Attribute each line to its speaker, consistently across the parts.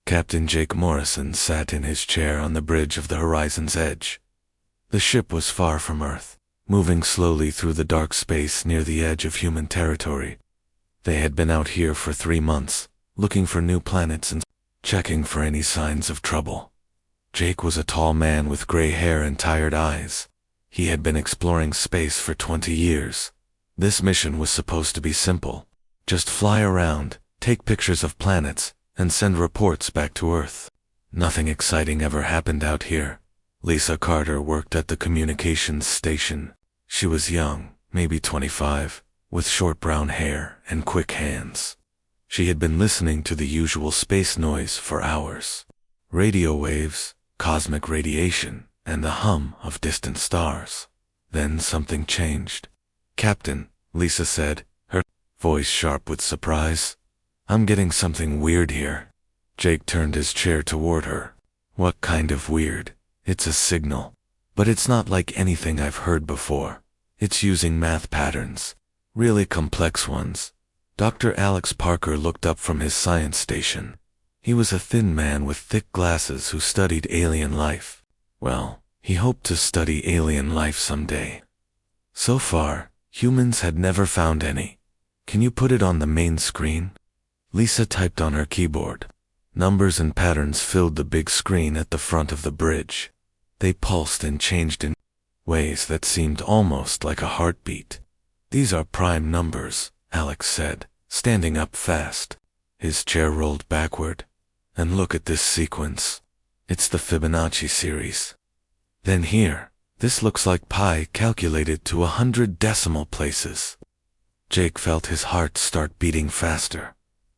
Speaker 1: Captain Jake Morrison sat in his chair on the bridge of the horizon's edge. The ship was far from Earth, moving slowly through the dark space near the edge of human territory. They had been out here for 3 months, looking for new planets and checking for any signs of trouble. Jake was a tall man with gray hair and tired eyes. He had been exploring space for 20 years. This mission was supposed to be simple. Just fly around, take pictures of planets, and send reports back to Earth. Nothing exciting ever happened out here. Lisa Carter worked at the communications station. She was young, maybe 25, with short brown hair and quick hands. She had been listening to the usual space noise for hours. Radio waves, cosmic radiation, and the hum of distant stars. Then something changed. "Captain," Lisa said, her voice sharp with surprise. "I'm getting something weird here." Jake turned his chair toward her. "What kind of weird?" "It's a signal. But it's not like anything I've heard before. It's using math patterns. Really complex ones." Dr. Alex Parker looked up from his science station. He was a thin man with thick glasses who studied alien life. Well, he hoped to study alien life someday. So far, humans had never found any. "Can you put it on the main screen?" Lisa typed on her keyboard. Numbers and patterns filled the big screen at the front of the bridge. They pulsed and changed in ways that seemed almost like a heartbeat. "These are prime numbers," Alex said, standing up fast. His chair rolled backward. "And look at this sequence. It's the Fibonacci series. Then here, this looks like pi calculated to 100 decimal places." Jake felt his heart start beating faster.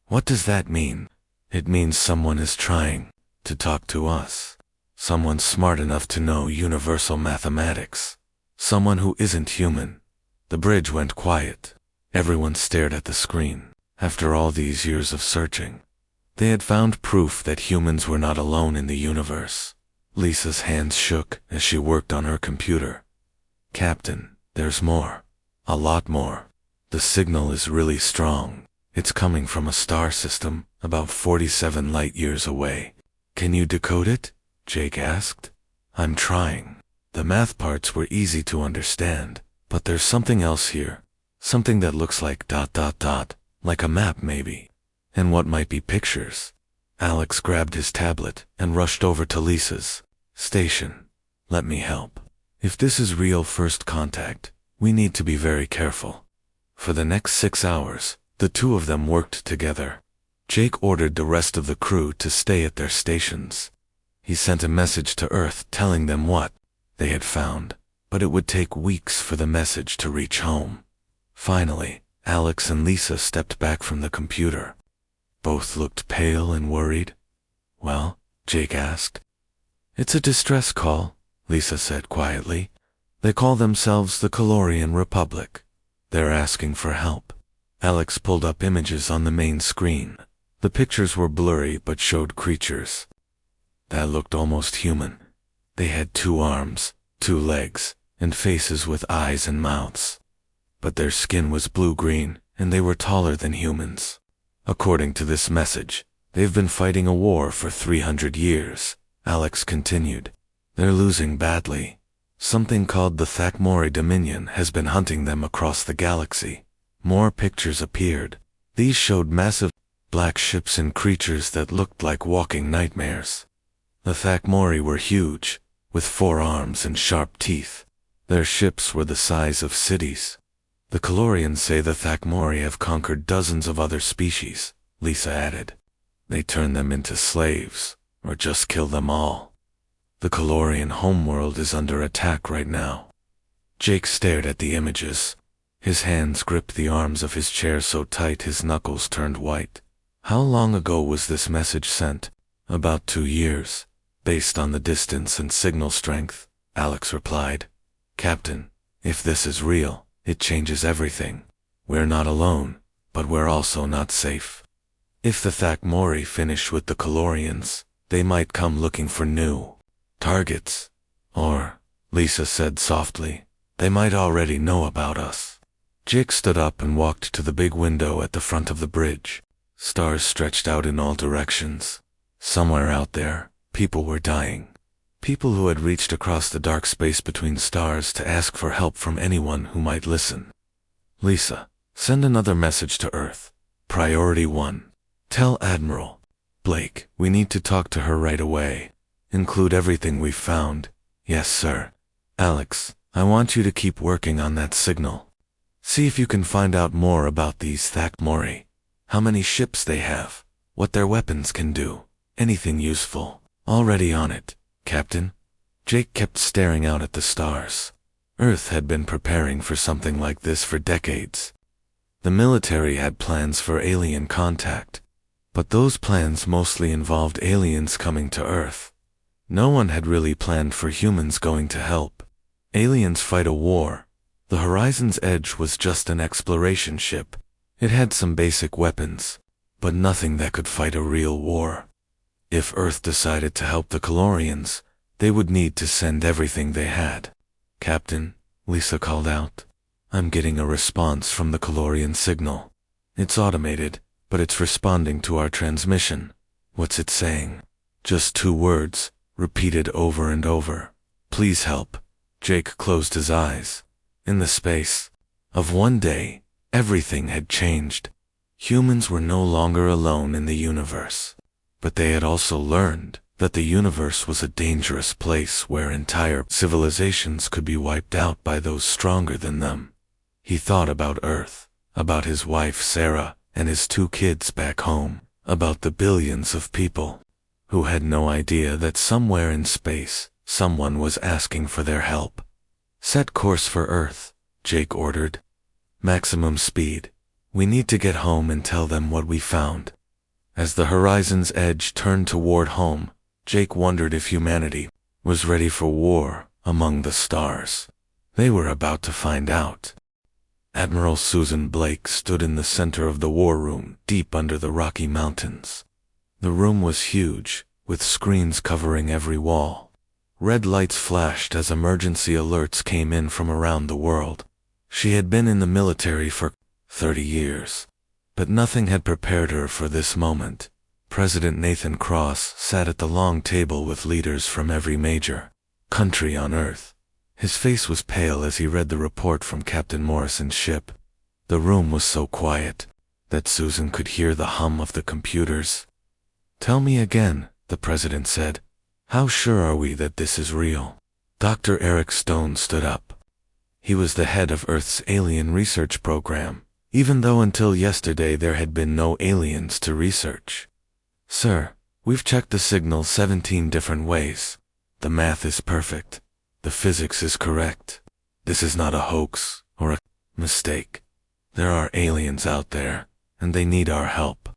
Speaker 1: "What does that mean?" "It means someone is trying to talk to us. Someone smart enough to know universal mathematics. Someone who isn't human." The bridge went quiet. Everyone stared at the screen. After all these years of searching, they had found proof that humans were not alone in the universe. Lisa's hands shook as she worked on her computer. "Captain, there's more. A lot more. The signal is really strong. It's coming from a star system about 47 light-years away." "Can you decode it?" Jake asked. "I'm trying. The math parts were easy to understand, but there's something else here. Something that looks like ... like a map maybe. And what might be pictures?" Alex grabbed his tablet and rushed over to Lisa's station. "Let me help. If this is real first contact, we need to be very careful." For the next 6 hours, the two of them worked together. Jake ordered the rest of the crew to stay at their stations. He sent a message to Earth telling them what they had found, but it would take weeks for the message to reach home. Finally, Alex and Lisa stepped back from the computer. Both looked pale and worried. "Well?" Jake asked. "It's a distress call," Lisa said quietly. "They call themselves the Calorian Republic. They're asking for help." Alex pulled up images on the main screen. The pictures were blurry but showed creatures that looked almost human. They had 2 arms, 2 legs, and faces with eyes and mouths. But their skin was blue-green, and they were taller than humans. "According to this message, they've been fighting a war for 300 years, Alex continued. "They're losing badly. Something called the Thakmori Dominion has been hunting them across the galaxy." More pictures appeared. These showed massive black ships and creatures that looked like walking nightmares. The Thakmori were huge, with 4 arms and sharp teeth. Their ships were the size of cities. "The Calorians say the Thakmori have conquered dozens of other species," Lisa added. "They turn them into slaves, or just kill them all. The Calorian homeworld is under attack right now." Jake stared at the images. His hands gripped the arms of his chair so tight his knuckles turned white. "How long ago was this message sent?" "About 2 years, based on the distance and signal strength," Alex replied. "Captain, if this is real, it changes everything. We're not alone, but we're also not safe. If the Thakmori finish with the Calorians, they might come looking for new targets. Or," Lisa said softly, "they might already know about us." Jake stood up and walked to the big window at the front of the bridge. Stars stretched out in all directions. Somewhere out there, people were dying. People who had reached across the dark space between stars to ask for help from anyone who might listen. Lisa, send another message to Earth. Priority 1. Tell Admiral Blake we need to talk to her right away. Include everything we've found. Yes, sir. Alex, I want you to keep working on that signal. See if you can find out more about these Thakmori. How many ships they have. What their weapons can do. Anything useful. Already on it, Captain. Jake kept staring out at the stars. Earth had been preparing for something like this for decades. The military had plans for alien contact, but those plans mostly involved aliens coming to Earth. No one had really planned for humans going to help. Aliens fight a war. The Horizon's Edge was just an exploration ship. It had some basic weapons, but nothing that could fight a real war. If Earth decided to help the Calorians, they would need to send everything they had. Captain, Lisa called out. I'm getting a response from the Calorian signal. It's automated, but it's responding to our transmission. What's it saying? Just 2 words, repeated over and over. Please help. Jake closed his eyes. In the space of one day, everything had changed. Humans were no longer alone in the universe. But they had also learned that the universe was a dangerous place where entire civilizations could be wiped out by those stronger than them. He thought about Earth, about his wife Sarah and his 2 kids back home, about the billions of people who had no idea that somewhere in space, someone was asking for their help. Set course for Earth, Jake ordered. Maximum speed. We need to get home and tell them what we found. As the Horizon's Edge turned toward home, Jake wondered if humanity was ready for war among the stars. They were about to find out. Admiral Susan Blake stood in the center of the war room, deep under the Rocky Mountains. The room was huge, with screens covering every wall. Red lights flashed as emergency alerts came in from around the world. She had been in the military for 30 years, but nothing had prepared her for this moment. President Nathan Cross sat at the long table with leaders from every major country on Earth. His face was pale as he read the report from Captain Morrison's ship. The room was so quiet that Susan could hear the hum of the computers. Tell me again, the president said. How sure are we that this is real? Dr. Eric Stone stood up. He was the head of Earth's alien research program, even though until yesterday there had been no aliens to research. Sir, we've checked the signal 17 different ways. The math is perfect. The physics is correct. This is not a hoax or a mistake. There are aliens out there, and they need our help.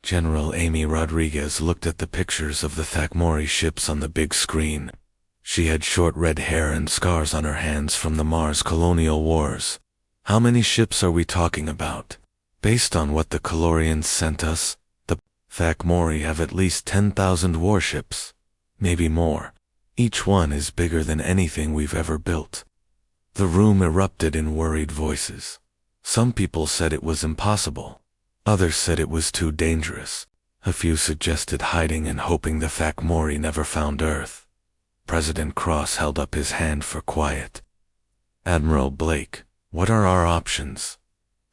Speaker 1: General Amy Rodriguez looked at the pictures of the Thakmori ships on the big screen. She had short red hair and scars on her hands from the Mars colonial wars. How many ships are we talking about? Based on what the Calorians sent us, the Thakmori have at least 10,000 warships. Maybe more. Each one is bigger than anything we've ever built. The room erupted in worried voices. Some people said it was impossible. Others said it was too dangerous. A few suggested hiding and hoping the Thakmori never found Earth. President Cross held up his hand for quiet. Admiral Blake, what are our options?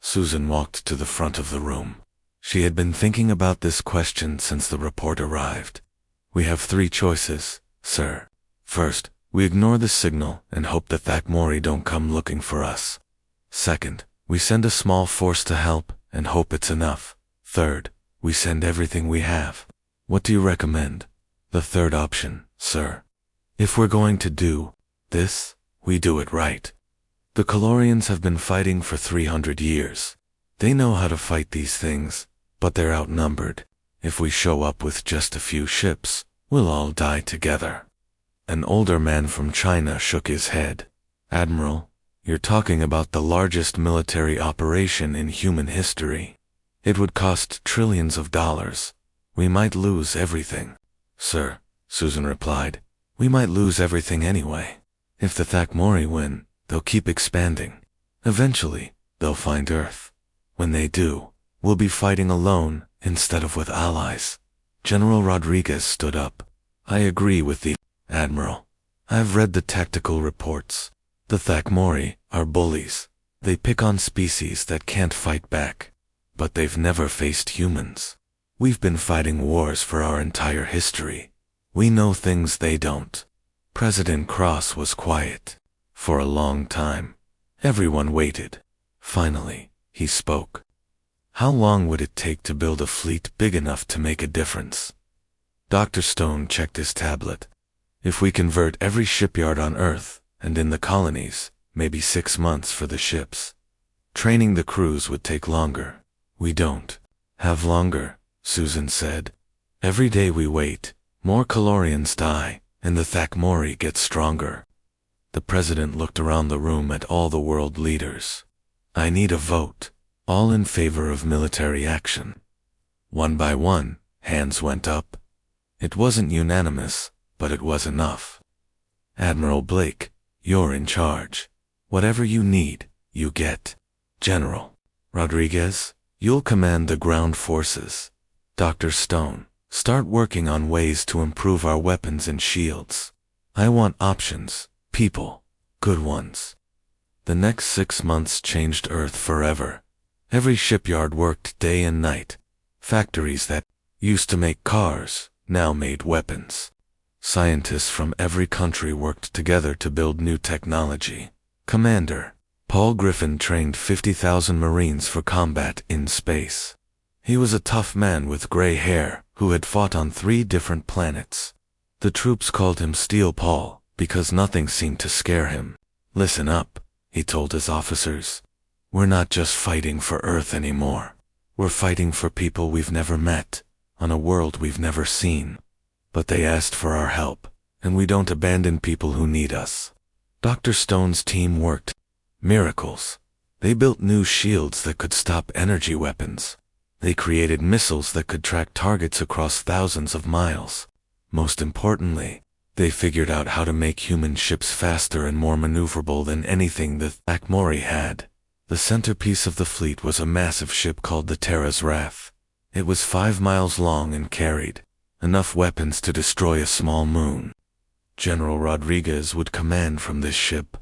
Speaker 1: Susan walked to the front of the room. She had been thinking about this question since the report arrived. We have 3 choices, sir. First, we ignore the signal and hope the Thakmori don't come looking for us. Second, we send a small force to help and hope it's enough. Third, we send everything we have. What do you recommend? The third option, sir. If we're going to do this, we do it right. The Calorians have been fighting for 300 years. They know how to fight these things, but they're outnumbered. If we show up with just a few ships, we'll all die together. An older man from China shook his head. Admiral, you're talking about the largest military operation in human history. It would cost trillions of dollars. We might lose everything. Sir, Susan replied, we might lose everything anyway. If the Thakmori win, they'll keep expanding. Eventually, they'll find Earth. When they do, we'll be fighting alone instead of with allies. General Rodriguez stood up. I agree with the Admiral. I've read the tactical reports. The Thakmori are bullies. They pick on species that can't fight back. But they've never faced humans. We've been fighting wars for our entire history. We know things they don't. President Cross was quiet. For a long time. Everyone waited. Finally, he spoke. How long would it take to build a fleet big enough to make a difference? Dr. Stone checked his tablet. If we convert every shipyard on Earth, and in the colonies, maybe 6 months for the ships. Training the crews would take longer. We don't have longer, Susan said. Every day we wait, more Calorians die, and the Thakmori get stronger. The president looked around the room at all the world leaders. I need a vote, all in favor of military action. One by one, hands went up. It wasn't unanimous, but it was enough. Admiral Blake, you're in charge. Whatever you need, you get. General Rodriguez, you'll command the ground forces. Dr. Stone, start working on ways to improve our weapons and shields. I want options, people, good ones. The next 6 months changed Earth forever. Every shipyard worked day and night. Factories that used to make cars now made weapons. Scientists from every country worked together to build new technology. Commander Paul Griffin trained 50,000 Marines for combat in space. He was a tough man with gray hair who had fought on 3 different planets. The troops called him Steel Paul because nothing seemed to scare him. Listen up, he told his officers. We're not just fighting for Earth anymore. We're fighting for people we've never met, on a world we've never seen. But they asked for our help, and we don't abandon people who need us. Dr. Stone's team worked miracles. They built new shields that could stop energy weapons. They created missiles that could track targets across thousands of miles. Most importantly, they figured out how to make human ships faster and more maneuverable than anything the Thakmori had. The centerpiece of the fleet was a massive ship called the Terra's Wrath. It was 5 miles long and carried enough weapons to destroy a small moon. General Rodriguez would command from this ship,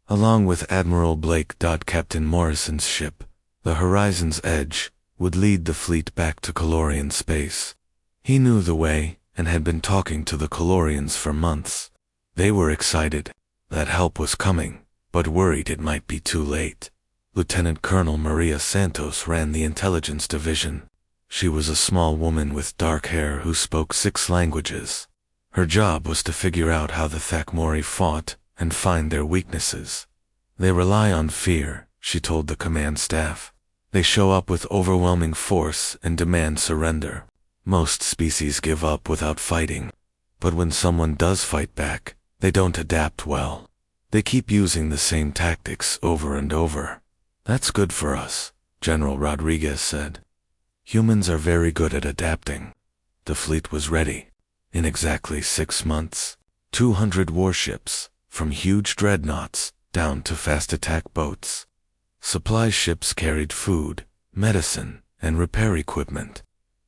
Speaker 1: along with Admiral Blake. Captain Morrison's ship, the Horizon's Edge, would lead the fleet back to Calorian space. He knew the way and had been talking to the Calorians for months. They were excited that help was coming, but worried it might be too late. Lieutenant Colonel Maria Santos ran the intelligence division. She was a small woman with dark hair who spoke 6 languages. Her job was to figure out how the Thakmori fought and find their weaknesses. They rely on fear, she told the command staff. They show up with overwhelming force and demand surrender. Most species give up without fighting. But when someone does fight back, they don't adapt well. They keep using the same tactics over and over. That's good for us, General Rodriguez said. Humans are very good at adapting. The fleet was ready. In exactly 6 months, 200 warships, from huge dreadnoughts down to fast attack boats. Supply ships carried food, medicine, and repair equipment.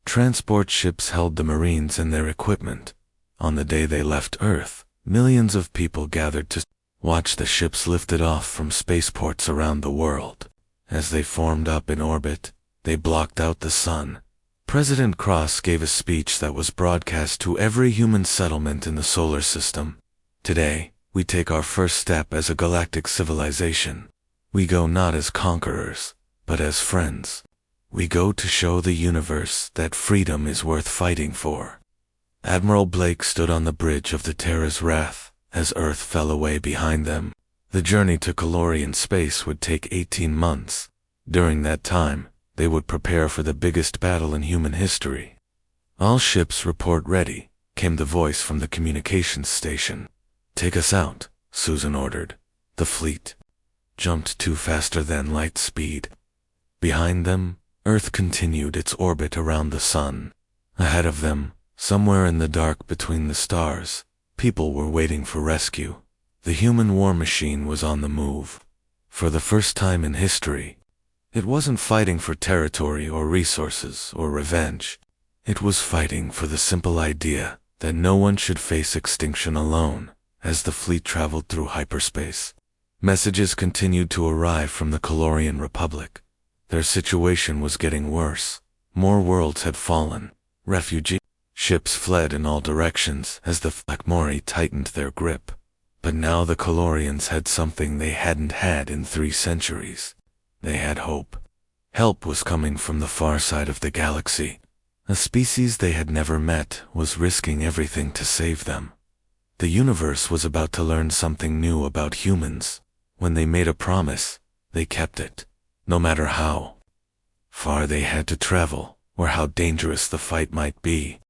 Speaker 1: Transport ships held the Marines and their equipment. On the day they left Earth, millions of people gathered to watch the ships lifted off from spaceports around the world. As they formed up in orbit, they blocked out the sun. President Cross gave a speech that was broadcast to every human settlement in the solar system. Today, we take our first step as a galactic civilization. We go not as conquerors, but as friends. We go to show the universe that freedom is worth fighting for. Admiral Blake stood on the bridge of the Terra's Wrath as Earth fell away behind them. The journey to Calorian space would take 18 months. During that time, they would prepare for the biggest battle in human history. All ships report ready, came the voice from the communications station. Take us out, Susan ordered. The fleet jumped to faster than light speed. Behind them, Earth continued its orbit around the sun. Ahead of them, somewhere in the dark between the stars, people were waiting for rescue. The human war machine was on the move. For the first time in history, it wasn't fighting for territory or resources or revenge. It was fighting for the simple idea that no one should face extinction alone. As the fleet traveled through hyperspace, messages continued to arrive from the Calorian Republic. Their situation was getting worse. More worlds had fallen. Refugee ships fled in all directions as the Thakmori tightened their grip. But now the Calorians had something they hadn't had in 3 centuries. They had hope. Help was coming from the far side of the galaxy. A species they had never met was risking everything to save them. The universe was about to learn something new about humans. When they made a promise, they kept it, no matter how far they had to travel, or how dangerous the fight might be.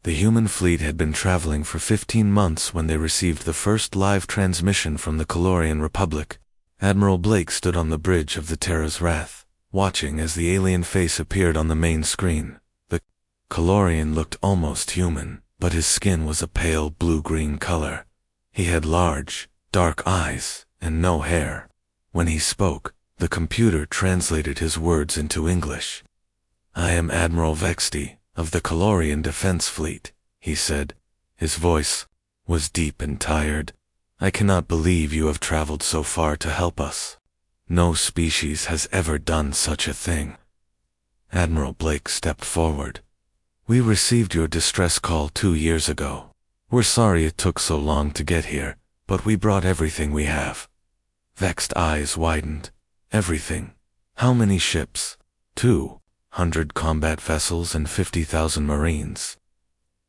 Speaker 1: The human fleet had been traveling for 15 months when they received the first live transmission from the Calorian Republic. Admiral Blake stood on the bridge of the Terra's Wrath, watching as the alien face appeared on the main screen. The Calorian looked almost human, but his skin was a pale blue-green color. He had large, dark eyes, and no hair. When he spoke, the computer translated his words into English. "I am Admiral Vexty, of the Calorian Defense Fleet," he said. His voice was deep and tired. "I cannot believe you have traveled so far to help us. No species has ever done such a thing." Admiral Blake stepped forward. "We received your distress call 2 years ago. We're sorry it took so long to get here, but we brought everything we have." Vexed eyes widened. "Everything? How many ships?" 200 combat vessels and 50,000 Marines."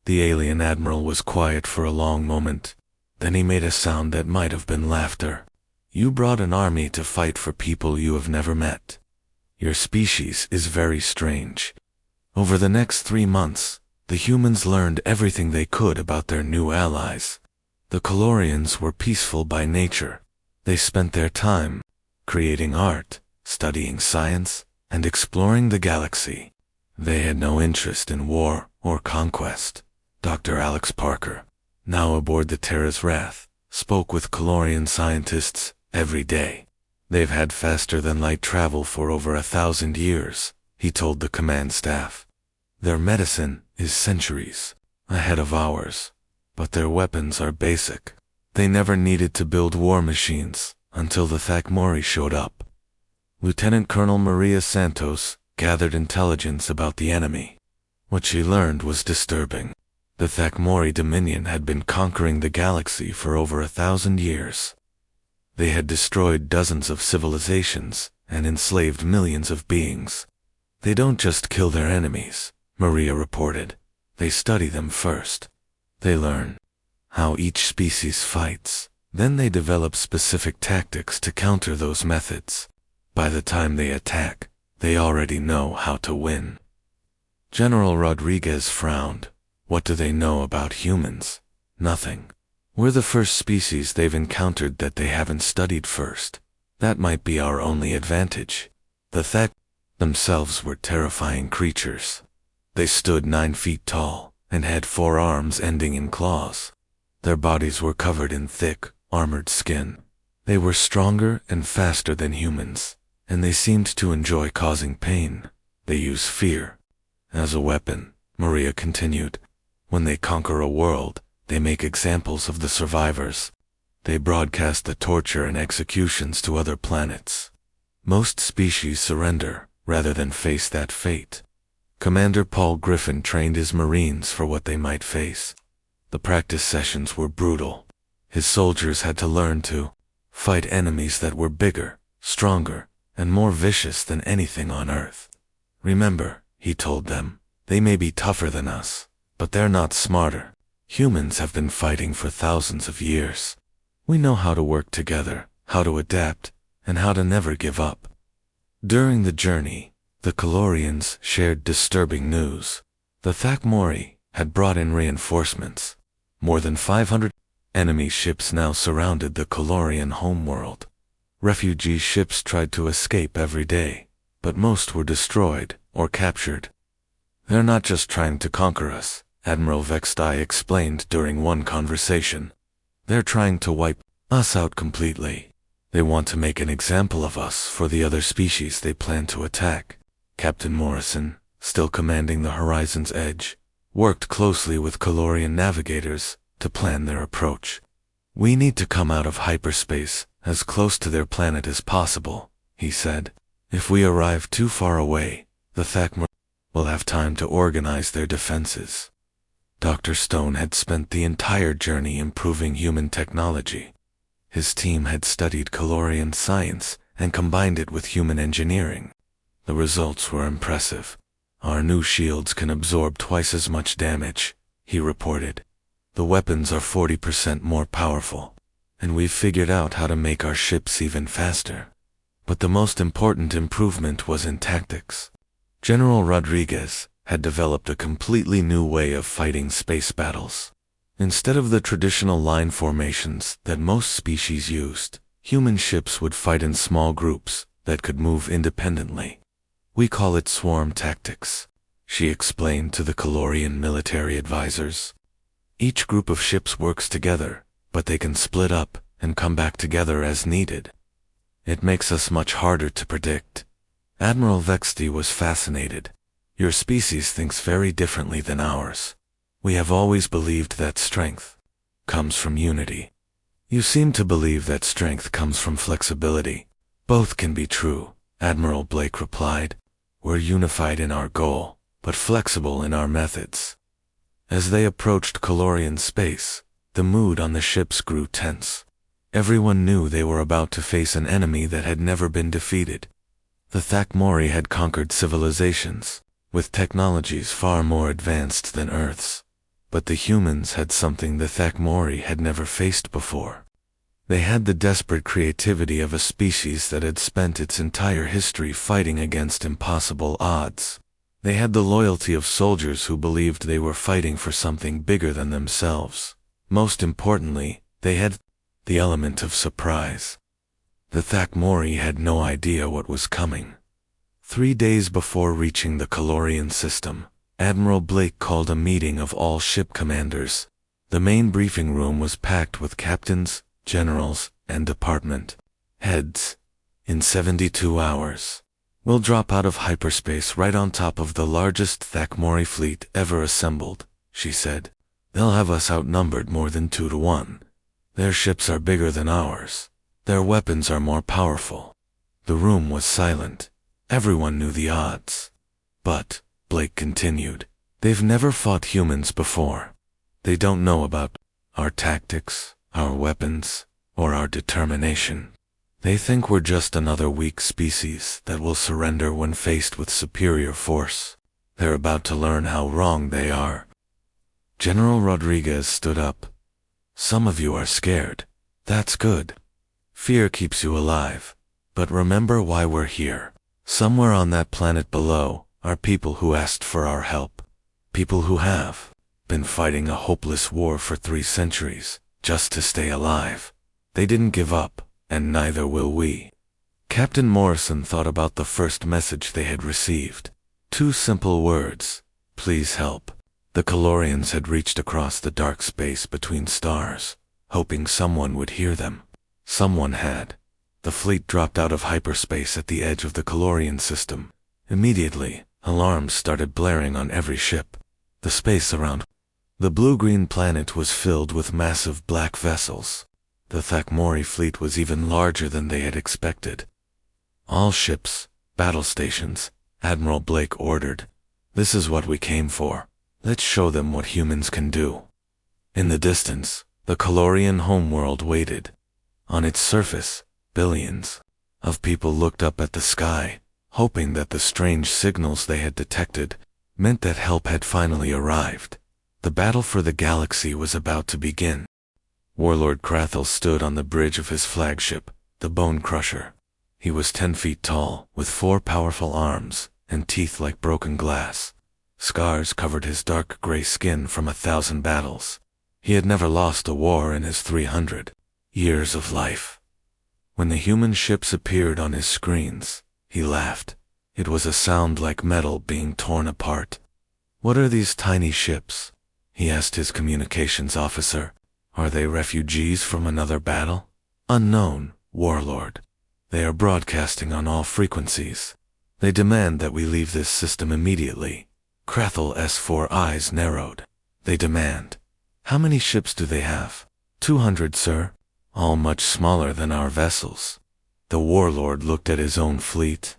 Speaker 1: The alien admiral was quiet for a long moment. Then he made a sound that might have been laughter. "You brought an army to fight for people you have never met. Your species is very strange. Over the next 3 months, the humans learned everything they could about their new allies. The Calorians were peaceful by nature. They spent their time creating art, studying science, and exploring the galaxy. They had no interest in war or conquest." Dr. Alex Parker, now aboard the Terra's Wrath, spoke with Calorian scientists every day. "They've had faster-than-light travel for over 1,000 years, he told the command staff. "Their medicine is centuries ahead of ours, but their weapons are basic. They never needed to build war machines until the Thakmori showed up." Lieutenant Colonel Maria Santos gathered intelligence about the enemy. What she learned was disturbing. The Thakmori Dominion had been conquering the galaxy for over 1,000 years. They had destroyed dozens of civilizations and enslaved millions of beings. "They don't just kill their enemies," Maria reported. "They study them first. They learn how each species fights. Then they develop specific tactics to counter those methods. By the time they attack, they already know how to win." General Rodriguez frowned. "What do they know about humans?" "Nothing. We're the first species they've encountered that they haven't studied first. That might be our only advantage." The Thak themselves were terrifying creatures. They stood 9 feet tall and had 4 arms ending in claws. Their bodies were covered in thick, armored skin. They were stronger and faster than humans, and they seemed to enjoy causing pain. They use fear as a weapon, Maria continued. When they conquer a world, they make examples of the survivors. They broadcast the torture and executions to other planets. Most species surrender rather than face that fate. Commander Paul Griffin trained his Marines for what they might face. The practice sessions were brutal. His soldiers had to learn to fight enemies that were bigger, stronger, and more vicious than anything on Earth. "Remember," he told them, "they may be tougher than us, but they're not smarter. Humans have been fighting for thousands of years. We know how to work together, how to adapt, and how to never give up." During the journey, the Calorians shared disturbing news. The Thakmori had brought in reinforcements. More than 500 enemy ships now surrounded the Calorian homeworld. Refugee ships tried to escape every day, but most were destroyed or captured. "They're not just trying to conquer us," Admiral Vextai explained during one conversation. "They're trying to wipe us out completely. They want to make an example of us for the other species they plan to attack." Captain Morrison, still commanding the horizon's edge, worked closely with Calorian navigators to plan their approach. "We need to come out of hyperspace as close to their planet as possible," he said. "If we arrive too far away, the Thakmor will have time to organize their defenses." Dr. Stone had spent the entire journey improving human technology. His team had studied Calorian science and combined it with human engineering. The results were impressive. "Our new shields can absorb twice as much damage," he reported. "The weapons are 40% more powerful, and we've figured out how to make our ships even faster." But the most important improvement was in tactics. General Rodriguez had developed a completely new way of fighting space battles. Instead of the traditional line formations that most species used, human ships would fight in small groups that could move independently. "We call it swarm tactics," she explained to the Calorian military advisors. "Each group of ships works together, but they can split up and come back together as needed. It makes us much harder to predict." Admiral Vexty was fascinated. "Your species thinks very differently than ours. We have always believed that strength comes from unity. You seem to believe that strength comes from flexibility." "Both can be true," Admiral Blake replied. "We're unified in our goal, but flexible in our methods." As they approached Calorian space, the mood on the ships grew tense. Everyone knew they were about to face an enemy that had never been defeated. The Thakmori had conquered civilizations, with technologies far more advanced than Earth's. But the humans had something the Thakmori had never faced before. They had the desperate creativity of a species that had spent its entire history fighting against impossible odds. They had the loyalty of soldiers who believed they were fighting for something bigger than themselves. Most importantly, they had the element of surprise. The Thakmori had no idea what was coming. 3 days before reaching the Calorian system, Admiral Blake called a meeting of all ship commanders. The main briefing room was packed with captains, generals, and department heads. "In 72 hours, we'll drop out of hyperspace right on top of the largest Thakmori fleet ever assembled," she said. "They'll have us outnumbered more than 2 to 1. Their ships are bigger than ours. Their weapons are more powerful." The room was silent. Everyone knew the odds. "But," Blake continued, "they've never fought humans before. They don't know about our tactics, our weapons, or our determination. They think we're just another weak species that will surrender when faced with superior force. They're about to learn how wrong they are." General Rodriguez stood up. "Some of you are scared. That's good. Fear keeps you alive. But remember why we're here. Somewhere on that planet below are people who asked for our help. People who have been fighting a hopeless war for 3 centuries, just to stay alive. They didn't give up, and neither will we." Captain Morrison thought about the first message they had received. 2 simple words: "Please help." The Calorians had reached across the dark space between stars, hoping someone would hear them. Someone had. The fleet dropped out of hyperspace at the edge of the Calorian system. Immediately, alarms started blaring on every ship. The space around the blue-green planet was filled with massive black vessels. The Thakmori fleet was even larger than they had expected. "All ships, battle stations," Admiral Blake ordered. "This is what we came for. Let's show them what humans can do." In the distance, the Calorian homeworld waited. On its surface, billions of people looked up at the sky, hoping that the strange signals they had detected meant that help had finally arrived. The battle for the galaxy was about to begin. Warlord Krathel stood on the bridge of his flagship, the Bone Crusher. He was 10 feet tall, with 4 powerful arms, and teeth like broken glass. Scars covered his dark gray skin from 1,000 battles. He had never lost a war in his 300 years of life. When the human ships appeared on his screens, he laughed. It was a sound like metal being torn apart. "What are these tiny ships?" he asked his communications officer. "Are they refugees from another battle?" "Unknown, Warlord. They are broadcasting on all frequencies. They demand that we leave this system immediately. Krathel's 4 eyes narrowed. They demand. How many ships do they have? 200, sir. All much smaller than our vessels. The warlord looked at his own fleet.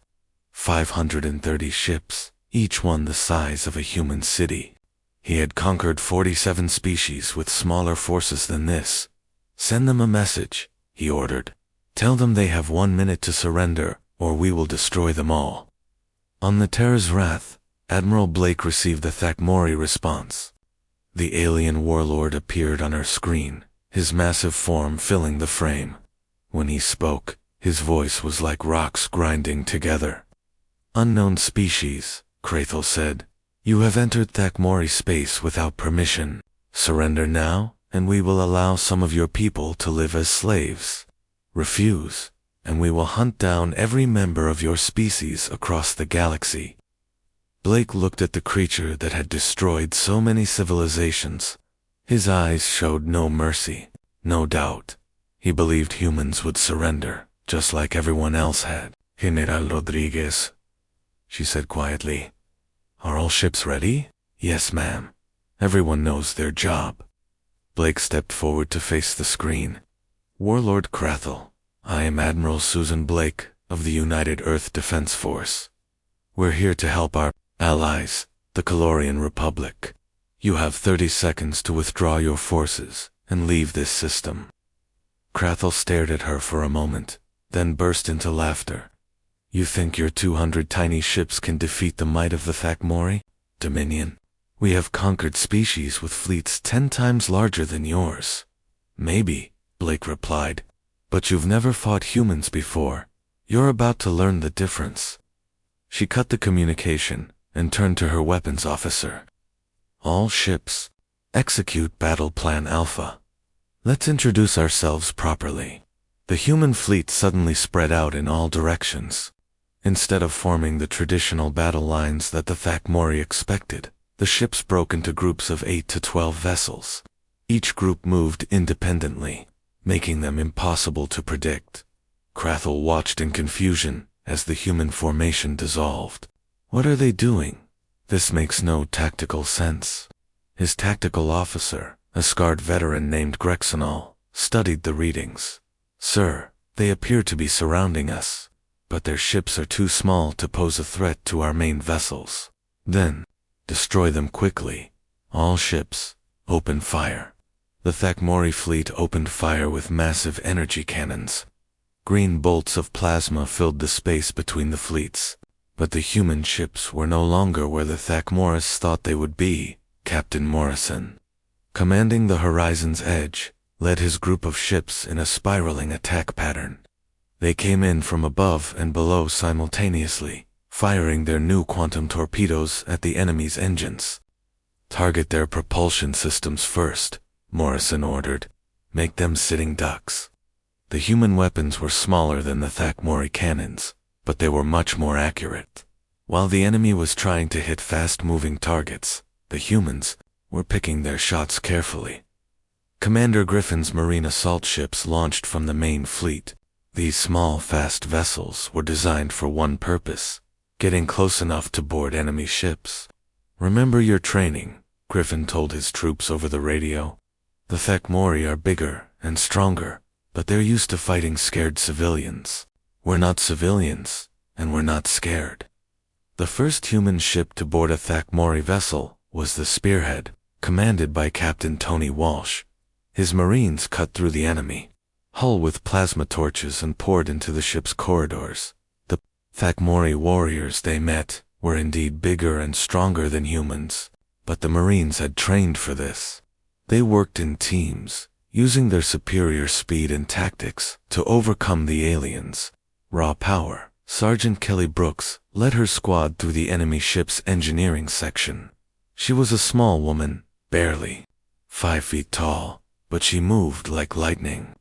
Speaker 1: 530 ships, each one the size of a human city. He had conquered 47 species with smaller forces than this. Send them a message, he ordered. Tell them they have 1 minute to surrender, or we will destroy them all. On the Terra's wrath, Admiral Blake received the Thakmori response. The alien warlord appeared on her screen, his massive form filling the frame. When he spoke, his voice was like rocks grinding together. Unknown species, Krathel said. You have entered Thakmori space without permission. Surrender now, and we will allow some of your people to live as slaves. Refuse, and we will hunt down every member of your species across the galaxy. Blake looked at the creature that had destroyed so many civilizations. His eyes showed no mercy, no doubt. He believed humans would surrender, just like everyone else had. General Rodriguez, she said quietly. Are all ships ready? Yes, ma'am. Everyone knows their job. Blake stepped forward to face the screen. Warlord Krathel, I am Admiral Susan Blake of the United Earth Defense Force. We're here to help our allies, the Calorian Republic. You have 30 seconds to withdraw your forces and leave this system. Krathel stared at her for a moment, then burst into laughter. You think your 200 tiny ships can defeat the might of the Thakmori, Dominion? We have conquered species with fleets 10 times larger than yours. Maybe, Blake replied, but you've never fought humans before. You're about to learn the difference. She cut the communication and turned to her weapons officer. All ships, execute Battle Plan Alpha. Let's introduce ourselves properly. The human fleet suddenly spread out in all directions. Instead of forming the traditional battle lines that the Thakmori expected, the ships broke into groups of 8 to 12 vessels. Each group moved independently, making them impossible to predict. Krathel watched in confusion as the human formation dissolved. What are they doing? This makes no tactical sense. His tactical officer, a scarred veteran named Grexonol, studied the readings. Sir, they appear to be surrounding us, but their ships are too small to pose a threat to our main vessels. Then, destroy them quickly. All ships, open fire. The Thakmori fleet opened fire with massive energy cannons. Green bolts of plasma filled the space between the fleets. But the human ships were no longer where the Thakmoris thought they would be. Captain Morrison, commanding the Horizon's Edge, led his group of ships in a spiraling attack pattern. They came in from above and below simultaneously, firing their new quantum torpedoes at the enemy's engines. Target their propulsion systems first, Morrison ordered. Make them sitting ducks. The human weapons were smaller than the Thakmori cannons, but they were much more accurate. While the enemy was trying to hit fast-moving targets, the humans were picking their shots carefully. Commander Griffin's marine assault ships launched from the main fleet. These small, fast vessels were designed for one purpose: getting close enough to board enemy ships. Remember your training, Griffin told his troops over the radio. The Thakmori are bigger and stronger, but they're used to fighting scared civilians. We're not civilians, and we're not scared. The first human ship to board a Thakmori vessel was the Spearhead, commanded by Captain Tony Walsh. His marines cut through the enemy hull with plasma torches and poured into the ship's corridors. The Thakmori warriors they met were indeed bigger and stronger than humans, but the marines had trained for this. They worked in teams, using their superior speed and tactics to overcome the aliens. Raw power. Sergeant Kelly Brooks led her squad through the enemy ship's engineering section. She was a small woman, barely 5 feet tall, but she moved like lightning.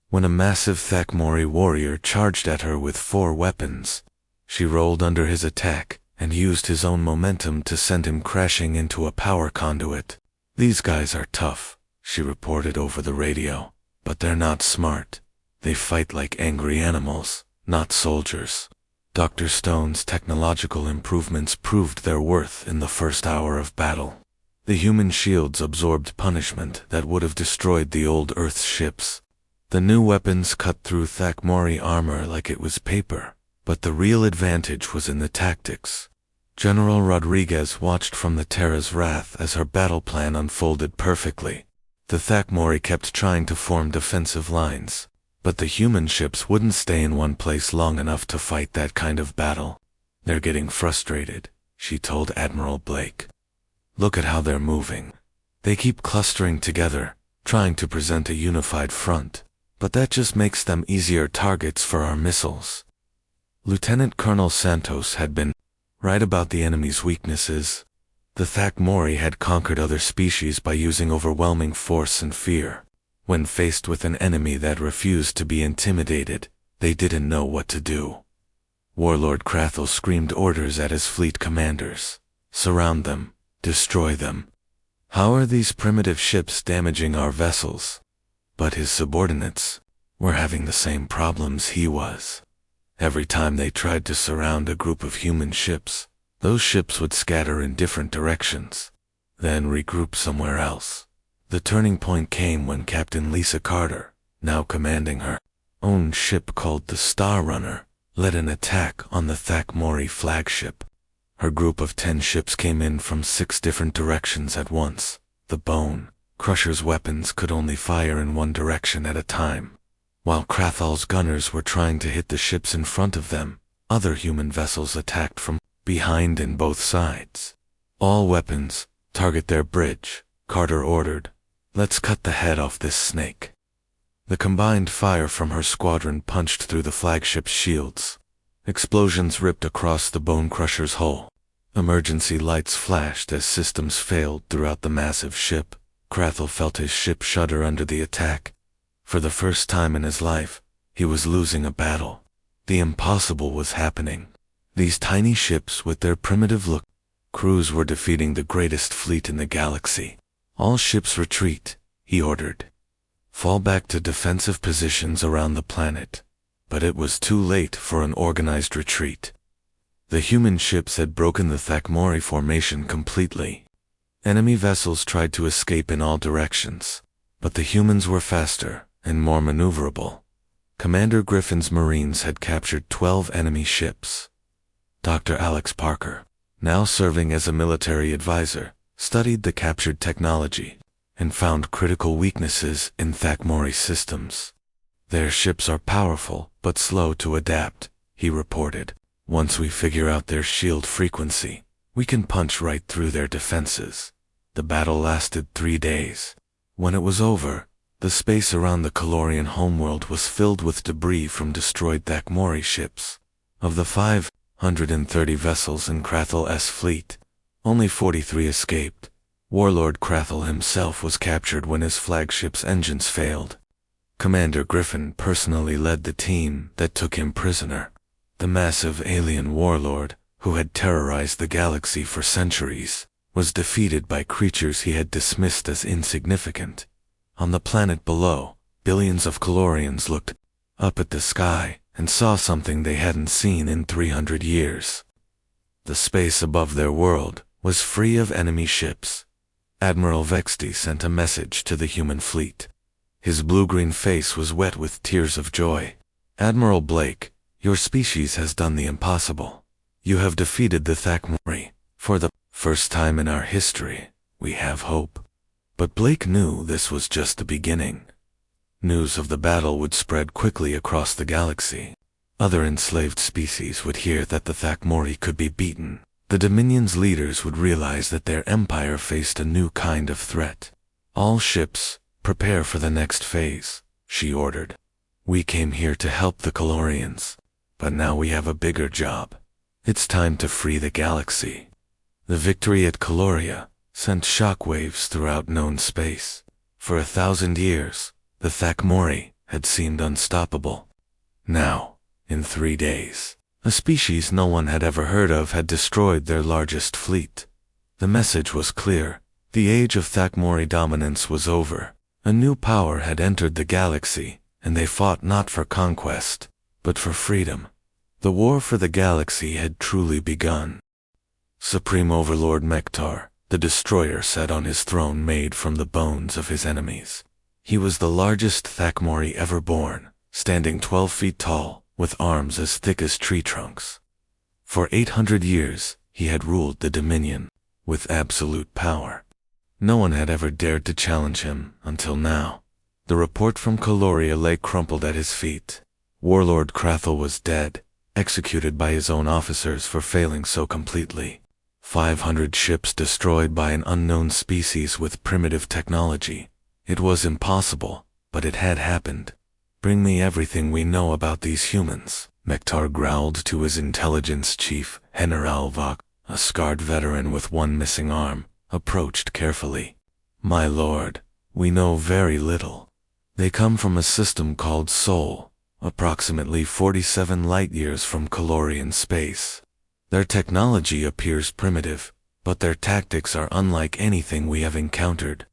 Speaker 1: When a massive Thakmori warrior charged at her with 4 weapons, she rolled under his attack and used his own momentum to send him crashing into a power conduit. These guys are tough, she reported over the radio, but they're not smart. They fight like angry animals, not soldiers. Dr. Stone's technological improvements proved their worth in the first hour of battle. The human shields absorbed punishment that would have destroyed the old Earth's ships. The new weapons cut through Thakmori armor like it was paper, but the real advantage was in the tactics. General Rodriguez watched from the Terra's wrath as her battle plan unfolded perfectly. The Thakmori kept trying to form defensive lines, but the human ships wouldn't stay in one place long enough to fight that kind of battle. "They're getting frustrated," she told Admiral Blake. "Look at how they're moving. They keep clustering together, trying to present a unified front, but that just makes them easier targets for our missiles." Lieutenant Colonel Santos had been right about the enemy's weaknesses. The Thakmori had conquered other species by using overwhelming force and fear. When faced with an enemy that refused to be intimidated, they didn't know what to do. Warlord Krathel screamed orders at his fleet commanders. "Surround them. Destroy them. How are these primitive ships damaging our vessels?" But his subordinates were having the same problems he was. Every time they tried to surround a group of human ships, those ships would scatter in different directions, then regroup somewhere else. The turning point came when Captain Lisa Carter, now commanding her own ship called the Star Runner, led an attack on the Thakmori flagship. Her group of 10 ships came in from 6 different directions at once. The Bone Crusher's weapons could only fire in one direction at a time. While Krathal's gunners were trying to hit the ships in front of them, other human vessels attacked from behind and both sides. "All weapons, target their bridge," Carter ordered. "Let's cut the head off this snake." The combined fire from her squadron punched through the flagship's shields. Explosions ripped across the Bone Crusher's hull. Emergency lights flashed as systems failed throughout the massive ship. Krathal felt his ship shudder under the attack. For the first time in his life, he was losing a battle. The impossible was happening. These tiny ships with their primitive look, crews were defeating the greatest fleet in the galaxy. "All ships retreat," he ordered. "Fall back to defensive positions around the planet." But it was too late for an organized retreat. The human ships had broken the Thakmori formation completely. Enemy vessels tried to escape in all directions, but the humans were faster and more maneuverable. Commander Griffin's Marines had captured 12 enemy ships. Dr. Alex Parker, now serving as a military advisor, studied the captured technology and found critical weaknesses in Thakmori systems. "Their ships are powerful but slow to adapt," he reported. "Once we figure out their shield frequency, we can punch right through their defenses." The battle lasted 3 days. When it was over, the space around the Calorian homeworld was filled with debris from destroyed Thakmori ships. Of the 530 vessels in Krathal's fleet, only 43 escaped. Warlord Krathal himself was captured when his flagship's engines failed. Commander Griffin personally led the team that took him prisoner. The massive alien warlord, who had terrorized the galaxy for centuries, was defeated by creatures he had dismissed as insignificant. On the planet below, billions of Calorians looked up at the sky and saw something they hadn't seen in 300 years. The space above their world was free of enemy ships. Admiral Vexty sent a message to the human fleet. His blue-green face was wet with tears of joy. "Admiral Blake, your species has done the impossible. You have defeated the Thakmori. For the first time in our history, we have hope." But Blake knew this was just the beginning. News of the battle would spread quickly across the galaxy. Other enslaved species would hear that the Thakmori could be beaten. The Dominion's leaders would realize that their empire faced a new kind of threat. "All ships, prepare for the next phase," she ordered. "We came here to help the Calorians, but now we have a bigger job. It's time to free the galaxy." The victory at Caloria sent shockwaves throughout known space. For 1,000 years, the Thakmori had seemed unstoppable. Now, in 3 days, a species no one had ever heard of had destroyed their largest fleet. The message was clear. The age of Thakmori dominance was over. A new power had entered the galaxy, and they fought not for conquest, but for freedom. The war for the galaxy had truly begun. Supreme Overlord Mektar, the destroyer, sat on his throne made from the bones of his enemies. He was the largest Thakmori ever born, standing 12 feet tall, with arms as thick as tree trunks. For 800 years, he had ruled the Dominion, with absolute power. No one had ever dared to challenge him, until now. The report from Caloria lay crumpled at his feet. Warlord Krathel was dead, executed by his own officers for failing so completely. 500 ships destroyed by an unknown species with primitive technology. It was impossible, but it had happened. Bring me everything we know about these humans, Mektar growled to his intelligence chief, General Vok, a scarred veteran with one missing arm, approached carefully. My lord, we know very little. They come from a system called Sol, approximately 47 light-years from Calorian space. Their technology appears primitive, but their tactics are unlike anything we have encountered.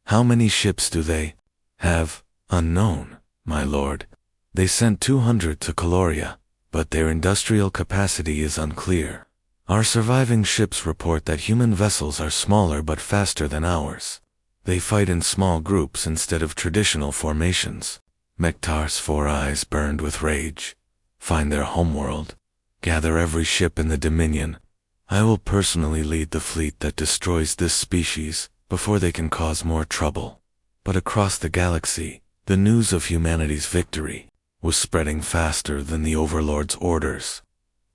Speaker 1: How many ships do they have? Unknown, my lord. They sent 200 to Caloria, but their industrial capacity is unclear. Our surviving ships report that human vessels are smaller but faster than ours. They fight in small groups instead of traditional formations. Mektar's 4 eyes burned with rage. Find their homeworld. Gather every ship in the Dominion. I will personally lead the fleet that destroys this species before they can cause more trouble. But across the galaxy, the news of humanity's victory was spreading faster than the Overlord's orders.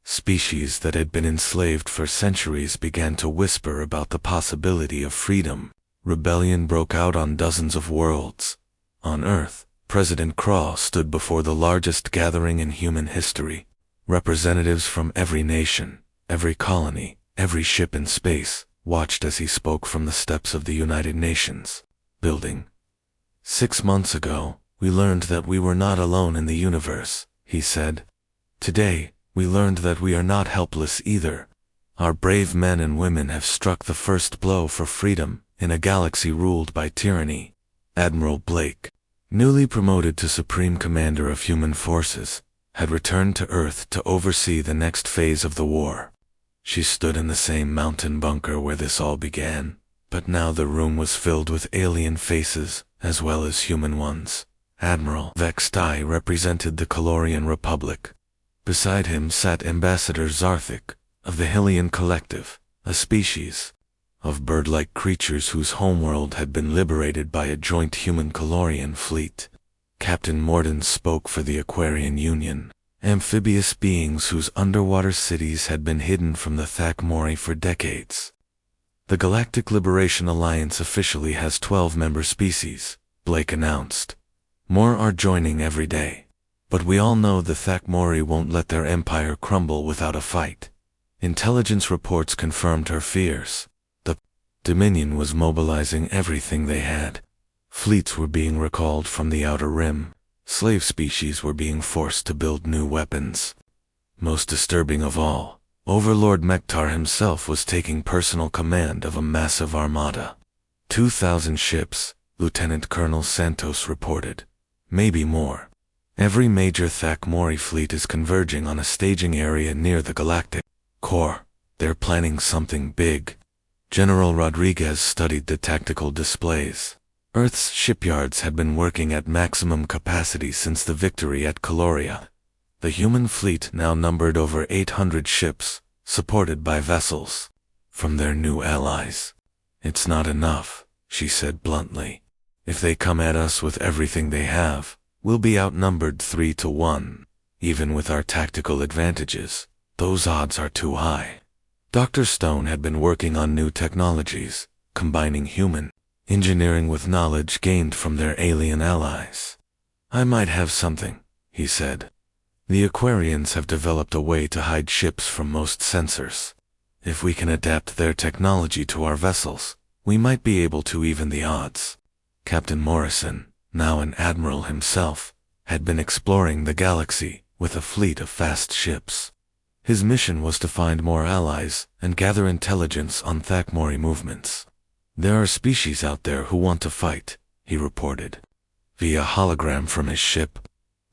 Speaker 1: Species that had been enslaved for centuries began to whisper about the possibility of freedom. Rebellion broke out on dozens of worlds. On Earth, President Krall stood before the largest gathering in human history. Representatives from every nation, every colony, every ship in space watched as he spoke from the steps of the United Nations building. 6 months ago, we learned that we were not alone in the universe, he said. Today, we learned that we are not helpless either. Our brave men and women have struck the first blow for freedom in a galaxy ruled by tyranny. Admiral Blake, newly promoted to Supreme Commander of Human Forces, had returned to Earth to oversee the next phase of the war. She stood in the same mountain bunker where this all began, but now the room was filled with alien faces as well as human ones. Admiral Vextai represented the Calorian Republic. Beside him sat Ambassador Zarthik of the Hylian Collective, a species of bird-like creatures whose homeworld had been liberated by a joint human-Calorian fleet. Captain Morden spoke for the Aquarian Union, amphibious beings whose underwater cities had been hidden from the Thakmori for decades. The Galactic Liberation Alliance officially has 12 member species, Blake announced. More are joining every day. But we all know the Thakmori won't let their empire crumble without a fight. Intelligence reports confirmed her fears. The Dominion was mobilizing everything they had. Fleets were being recalled from the Outer Rim. Slave species were being forced to build new weapons. Most disturbing of all, Overlord Mektar himself was taking personal command of a massive armada. 2,000 ships, Lieutenant Colonel Santos reported. Maybe more. Every major Thakmori fleet is converging on a staging area near the Galactic core. They're planning something big. General Rodriguez studied the tactical displays. Earth's shipyards had been working at maximum capacity since the victory at Caloria. The human fleet now numbered over 800 ships, supported by vessels from their new allies. It's not enough, she said bluntly. If they come at us with everything they have, we'll be outnumbered 3 to 1. Even with our tactical advantages, those odds are too high. Dr. Stone had been working on new technologies, combining human engineering with knowledge gained from their alien allies. I might have something, he said. The Aquarians have developed a way to hide ships from most sensors. If we can adapt their technology to our vessels, we might be able to even the odds. Captain Morrison, now an admiral himself, had been exploring the galaxy with a fleet of fast ships. His mission was to find more allies and gather intelligence on Thakmori movements. There are species out there who want to fight, he reported. Via hologram from his ship,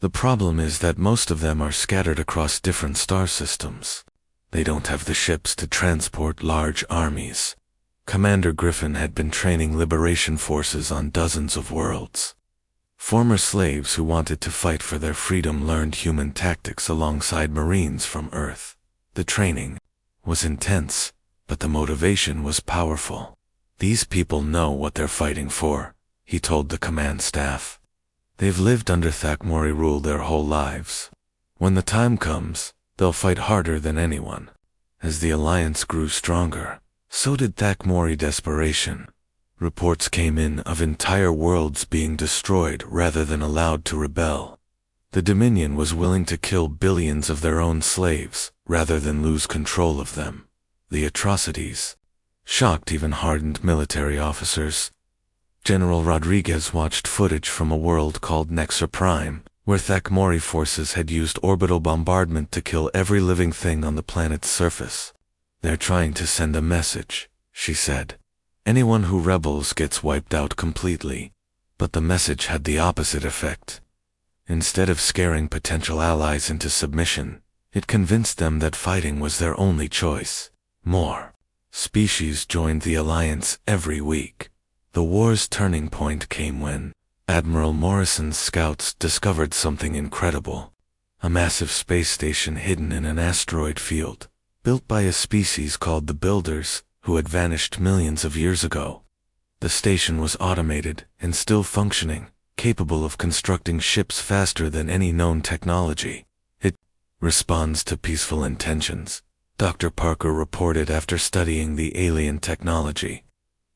Speaker 1: The problem is that most of them are scattered across different star systems. They don't have the ships to transport large armies. Commander Griffin had been training liberation forces on dozens of worlds. Former slaves who wanted to fight for their freedom learned human tactics alongside Marines from Earth. The training was intense, but the motivation was powerful. These people know what they're fighting for, he told the command staff. They've lived under Thakmori rule their whole lives. When the time comes, they'll fight harder than anyone. As the alliance grew stronger, so did Thakmori desperation. Reports came in of entire worlds being destroyed rather than allowed to rebel. The Dominion was willing to kill billions of their own slaves rather than lose control of them. The atrocities shocked even hardened military officers. General Rodriguez watched footage from a world called Nexar Prime, where Thakmori forces had used orbital bombardment to kill every living thing on the planet's surface. They're trying to send a message, she said. Anyone who rebels gets wiped out completely. But the message had the opposite effect. Instead of scaring potential allies into submission, it convinced them that fighting was their only choice. More species joined the alliance every week. The war's turning point came when Admiral Morrison's scouts discovered something incredible. A massive space station hidden in an asteroid field, built by a species called the Builders, who had vanished millions of years ago. The station was automated and still functioning, capable of constructing ships faster than any known technology. It responds to peaceful intentions, Dr. Parker reported after studying the alien technology.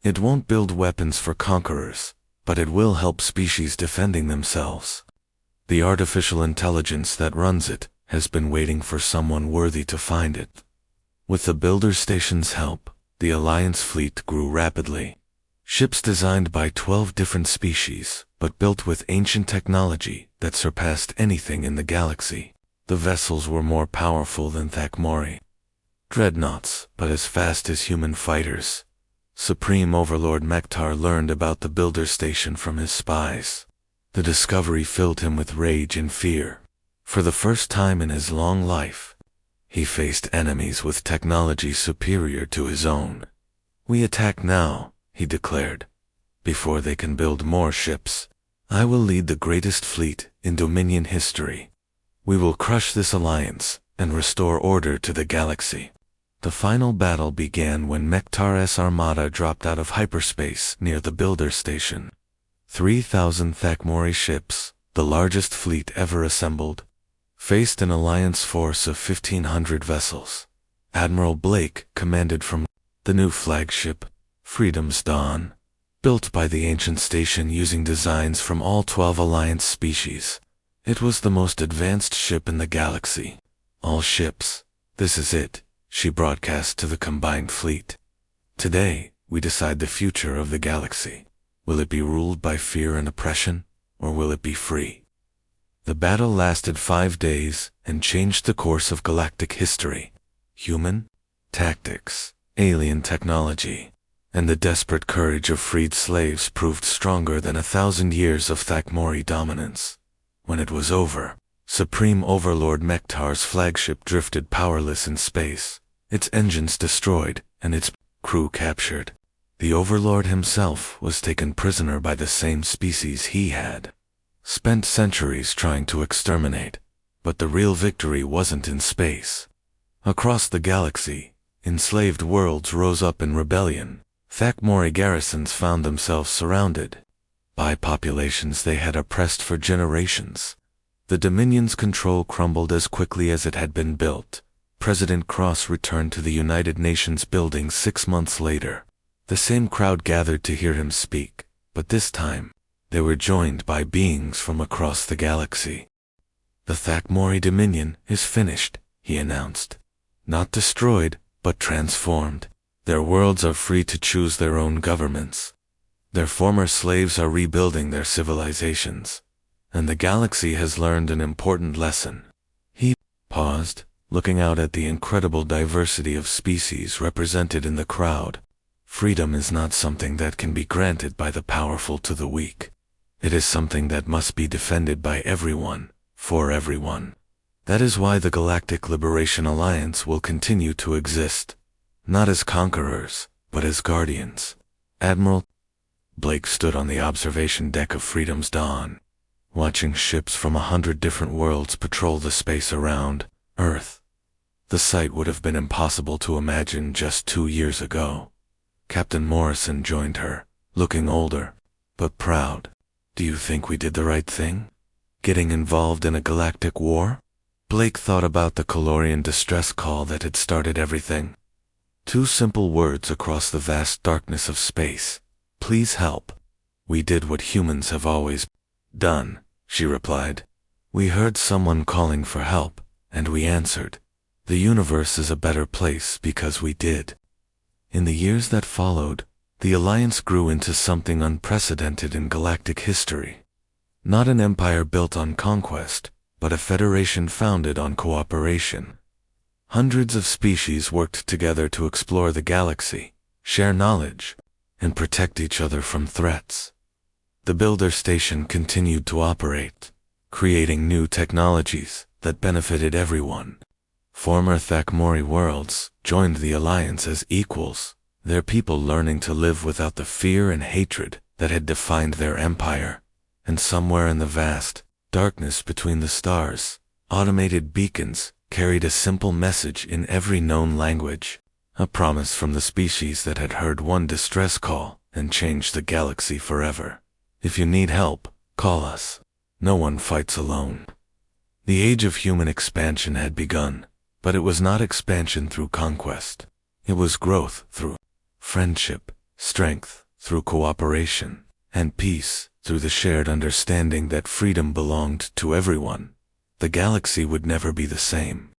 Speaker 1: It won't build weapons for conquerors, but it will help species defending themselves. The artificial intelligence that runs it has been waiting for someone worthy to find it. With the Builder Station's help, the Alliance fleet grew rapidly. Ships designed by 12 different species, but built with ancient technology that surpassed anything in the galaxy. The vessels were more powerful than Thakmori. Dreadnoughts, but as fast as human fighters. Supreme Overlord Mektar learned about the Builder Station from his spies. The discovery filled him with rage and fear. For the first time in his long life, he faced enemies with technology superior to his own. "We attack now," he declared. "Before they can build more ships, I will lead the greatest fleet in Dominion history. We will crush this alliance and restore order to the galaxy." The final battle began when Mektar's armada dropped out of hyperspace near the Builder Station. 3,000 Thakmori ships, the largest fleet ever assembled, faced an alliance force of 1,500 vessels. Admiral Blake commanded from the new flagship, Freedom's Dawn, built by the ancient station using designs from all 12 alliance species. It was the most advanced ship in the galaxy. "All ships, this is it," she broadcast to the combined fleet. "Today, we decide the future of the galaxy. Will it be ruled by fear and oppression, or will it be free?" The battle lasted 5 days and changed the course of galactic history. Human tactics, alien technology, and the desperate courage of freed slaves proved stronger than 1,000 years of Thakmori dominance. When it was over, Supreme Overlord Mektar's flagship drifted powerless in space, its engines destroyed and its crew captured. The Overlord himself was taken prisoner by the same species he had spent centuries trying to exterminate, but the real victory wasn't in space. Across the galaxy, enslaved worlds rose up in rebellion. Thakmori garrisons found themselves surrounded by populations they had oppressed for generations. The Dominion's control crumbled as quickly as it had been built. President Cross returned to the United Nations building 6 months later. The same crowd gathered to hear him speak, but this time, they were joined by beings from across the galaxy. "The Thakmori Dominion is finished," he announced. "Not destroyed, but transformed. Their worlds are free to choose their own governments. Their former slaves are rebuilding their civilizations. And the galaxy has learned an important lesson." He paused, looking out at the incredible diversity of species represented in the crowd. Freedom is not something that can be granted by the powerful to the weak. It is something that must be defended by everyone, for everyone. That is why the Galactic Liberation Alliance will continue to exist, not as conquerors, but as guardians. Admiral Blake stood on the observation deck of Freedom's Dawn, watching ships from 100 different worlds patrol the space around Earth. The sight would have been impossible to imagine just 2 years ago. Captain Morrison joined her, looking older, but proud. Do you think we did the right thing? Getting involved in a galactic war? Blake thought about the Calorian distress call that had started everything. 2 simple words across the vast darkness of space. Please help. We did what humans have always done, she replied. We heard someone calling for help, and we answered. The universe is a better place because we did. In the years that followed, the Alliance grew into something unprecedented in galactic history. Not an empire built on conquest, but a federation founded on cooperation. Hundreds of species worked together to explore the galaxy, share knowledge, and protect each other from threats. The Builder Station continued to operate, creating new technologies that benefited everyone. Former Thakmori worlds joined the Alliance as equals, their people learning to live without the fear and hatred that had defined their empire. And somewhere in the vast darkness between the stars, automated beacons carried a simple message in every known language. A promise from the species that had heard one distress call and changed the galaxy forever. If you need help, call us. No one fights alone. The age of human expansion had begun, but it was not expansion through conquest. It was growth through friendship, strength through cooperation, and peace through the shared understanding that freedom belonged to everyone. The galaxy would never be the same.